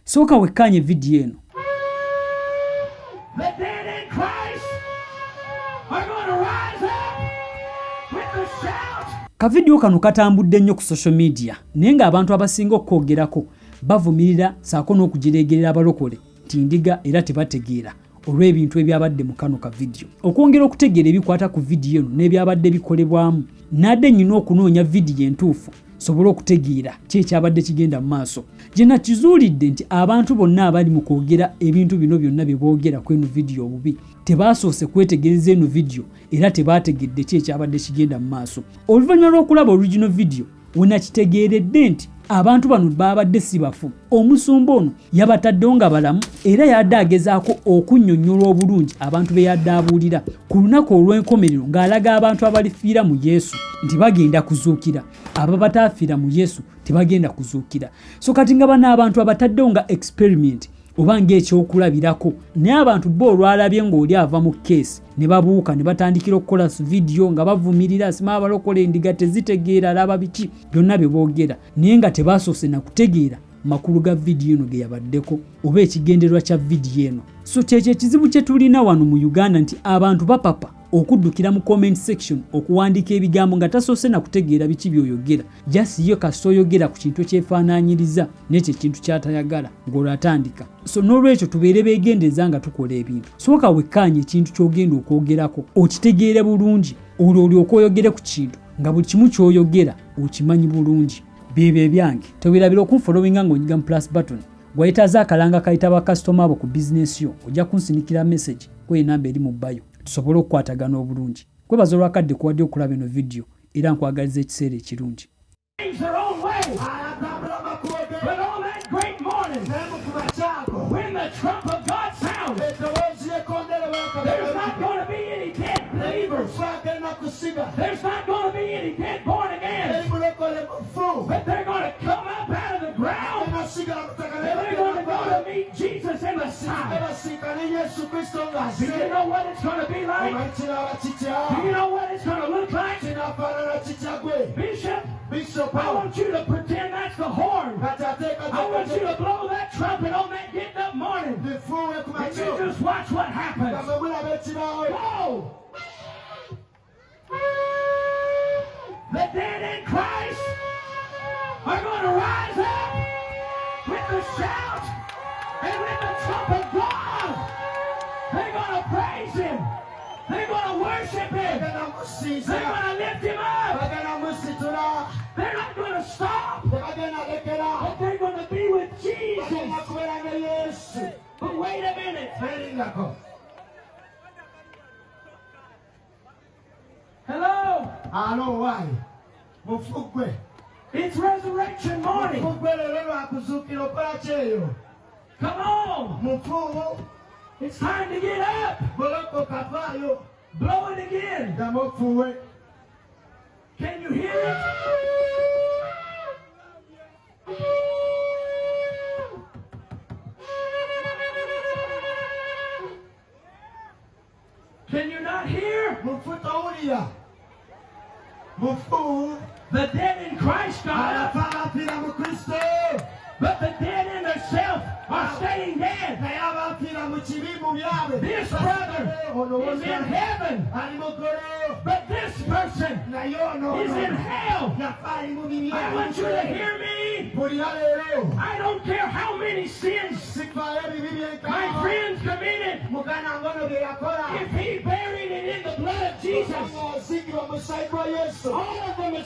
Sooka wekkaanye vidiyo eno. The dead in Christ are going to rise up with the shout. Kavidiyo kano katambudde nnyo ku social media naye ng'abantu abasinga okwogerako bavumirira saako n'okugireegerera abalokole nti ndiga era tebategeera olw'ebintu ebyabadde mu kano ka vidiyo. Okwongera okutegeera ebikwata ku vidiyo eno n'ebyabadde bikolebwamu nadde nnyina okunoonya vidiyo entuufu sobola okutegeera ki ekyabadde kigenda mu maaso. Gye nakizuulidde nti abantu bonna abali mu kwogera ebintu bino byonna bye boogera ku eno vidiyo obubi tebaasoose kwetegereza eno vidiyo era tebaategedde ki ekyabadde kigenda mu maaso. Oluvannyuma lw'okulaba original vidiyo we nakitegeeredde nti abantu bano babadde si bafu. Omusumba ono yabataddewo nga balamu era yadde agezaako okunnyonnyola obulungi abantu be yadde abuulira ku lunaku olw'enkomerero ng'alaga abantu abalifiira mu Yesu nti bagenda kuzuukira, abo bataafiira mu Yesu tebagenda kuzuukira. So kati nga bano abantu abataddewo nga experiment oba ng'ekyokulabirako naye abantu bo olwalabye ng'oli ava mu keesi ne babuuka ne batandikira okukola vidiyo nga bavumirira sima abalokole endiga tezitegeera alaba biki byonna bye boogera naye nga tebaasoose na kutegeera makulu ga vidiyo eno ge yabaddeko oba ekigendererwa kya vidiyo eno. So kyekyo ekizibu kye tulina wano mu Uganda nti abantu bapapa okuddukira mu comment section okuwandiika ebigambo nga tasoose na kutegeera biki by'oyogera just yo kasita oyogera ku kintu ekyefaanaanyiriza n'ekyo ekintu ky'atayagala ng'olwatandika. So n'olwekyo tubeere beegendereza nga tukola ebintu. Sooka wekkaanye ekintu ky'ogenda okwogerako okitegeere bulungi olwo olyoka oyogere ku kintu nga buli kimu ky'oyogera okimanyi bulungi. Byebyo ebyange teweerabira okunfollowinga ng'onyiga mu plus button gwayetaaza akalanga kayita bakasitoma abo ku bizinesi yo ojja kunsinikira message kwe namba eri mu bayo tusobole okukwatagana obulungi. Kwebaza olwakadde kuwadde okulaba eno vidiyo era nkwagaliza ekiseera ekirungi. There's not going to be any dead born again. But they're going to come up out of the ground. And they're going to go to meet Jesus in the sky. Do you know what it's going to be like? Do you know what it's going to look like? Bishop, I want you to pretend that's the horn. I want you to blow that trumpet on that getting up morning. And you just watch what happens. Go! The dead in Christ are going to rise up with the shout and with the trumpet of God. They're going to praise Him. They're going to worship Him. They're going to lift Him up. They're not going to stop. But they're going to be with Jesus. But wait a minute. Hello? Hello, why? It's resurrection morning. Come on. It's time to get up. Blow it again. Can you hear it? Can you not hear? The dead in Christ got up, but the dead in themselves are staying dead. This brother is in heaven, but this person is in hell. I want you to hear me. I don't care how many sins my friends committed. If he buried it in the blood of Jesus, all of them is